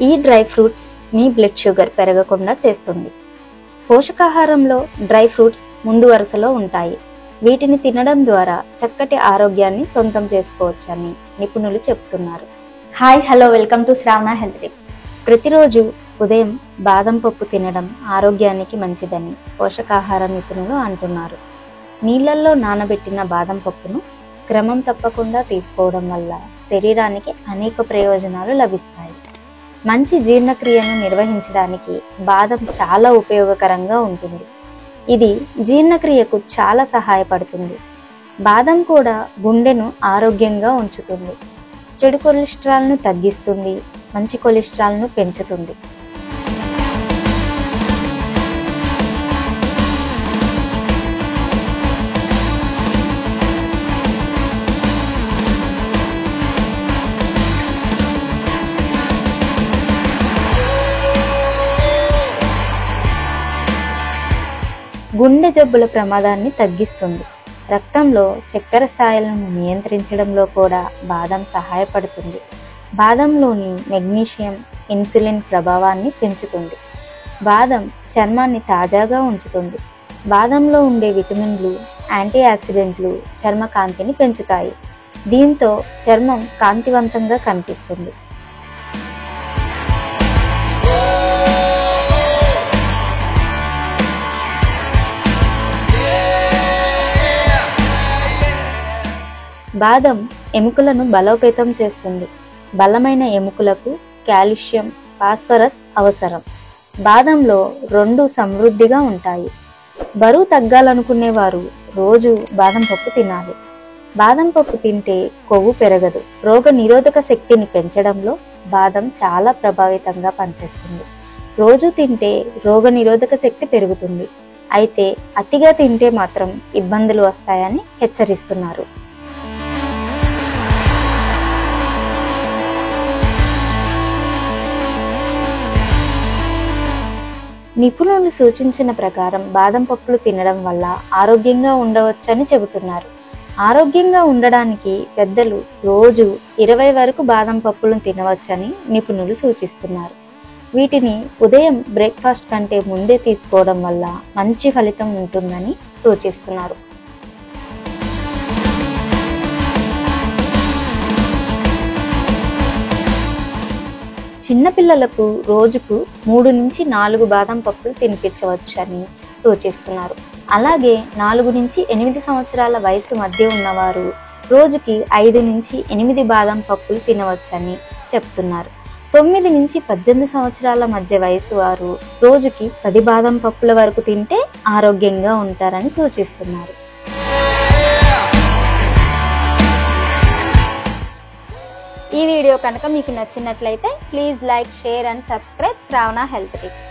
ఈ dry fruits మీ blood sugar పెరగకుండా చేస్తుంది. పోషకాహారంలో డ్రై ఫ్రూట్స్ ముందు వరుసలో ఉంటాయి. వీటిని తినడం ద్వారా చక్కటి ఆరోగ్యాన్ని సొంతం చేసుకోవచ్చని నిపుణులు చెప్తున్నారు. Hi hello, welcome to Shravana health tips. ప్రతిరోజు ఉదయం బాదం పప్పు తినడం ఆరోగ్యానికి మంచిదని పోషకాహార నిపుణులు అంటున్నారు. నీళ్లల్లో నానబెట్టిన బాదం పప్పును క్రమం తప్పకుండా తీసుకోవడం వల్ల శరీరానికి అనేక ప్రయోజనాలు లభిస్తాయి. మంచి జీర్ణక్రియను నిర్వహించడానికి బాదం చాలా ఉపయోగకరంగా ఉంటుంది. ఇది జీర్ణక్రియకు చాలా సహాయపడుతుంది. బాదం కూడా గుండెను ఆరోగ్యంగా ఉంచుతుంది. చెడు కొలెస్ట్రాల్ను తగ్గిస్తుంది, మంచి కొలెస్ట్రాల్ను పెంచుతుంది. గుండె జబ్బుల ప్రమాదాన్ని తగ్గిస్తుంది. రక్తంలో చక్కెర స్థాయిలను నియంత్రించడంలో కూడా బాదం సహాయపడుతుంది. బాదంలోని మెగ్నీషియం ఇన్సులిన్ ప్రభావాన్ని పెంచుతుంది. బాదం చర్మాన్ని తాజాగా ఉంచుతుంది. బాదంలో ఉండే విటమిన్లు, యాంటీ ఆక్సిడెంట్లు చర్మ కాంతిని పెంచుతాయి. దీంతో చర్మం కాంతివంతంగా కనిపిస్తుంది. బాదం ఎముకలను బలోపేతం చేస్తుంది. బలమైన ఎముకలకు కాల్షియం, ఫాస్ఫరస్ అవసరం. బాదంలో 2 సమృద్ధిగా ఉంటాయి. బరువు తగ్గాలనుకునేవారు రోజు బాదం పప్పు తినాలి. బాదం పప్పు తింటే కొవ్వు పెరగదు. రోగ నిరోధక శక్తిని పెంచడంలో బాదం చాలా ప్రభావితంగా పనిచేస్తుంది. రోజు తింటే రోగ నిరోధక శక్తి పెరుగుతుంది. అయితే అతిగా తింటే మాత్రం ఇబ్బందులు వస్తాయని హెచ్చరిస్తున్నారు. నిపుణులు సూచించిన ప్రకారం బాదం పప్పులు తినడం వల్ల ఆరోగ్యంగా ఉండవచ్చని చెబుతున్నారు. ఆరోగ్యంగా ఉండడానికి పెద్దలు రోజు 20 వరకు బాదం పప్పులను తినవచ్చని నిపుణులు సూచిస్తున్నారు. వీటిని ఉదయం బ్రేక్ఫాస్ట్ కంటే ముందే తీసుకోవడం వల్ల మంచి ఫలితం ఉంటుందని సూచిస్తున్నారు. చిన్నపిల్లలకు రోజుకు 3 నుంచి 4 బాదం పప్పులు తినిపించవచ్చని సూచిస్తున్నారు. అలాగే 4 నుంచి 8 సంవత్సరాల వయసు మధ్య ఉన్నవారు రోజుకి 5 నుంచి 8 బాదం పప్పులు తినవచ్చని చెప్తున్నారు. 9 నుంచి 18 సంవత్సరాల మధ్య వయసు వారు రోజుకి 10 బాదం పప్పుల వరకు తింటే ఆరోగ్యంగా ఉంటారని సూచిస్తున్నారు. ఈ వీడియో కనుక మీకు నచ్చినట్లయితే please like, share and subscribe Shravana health tips.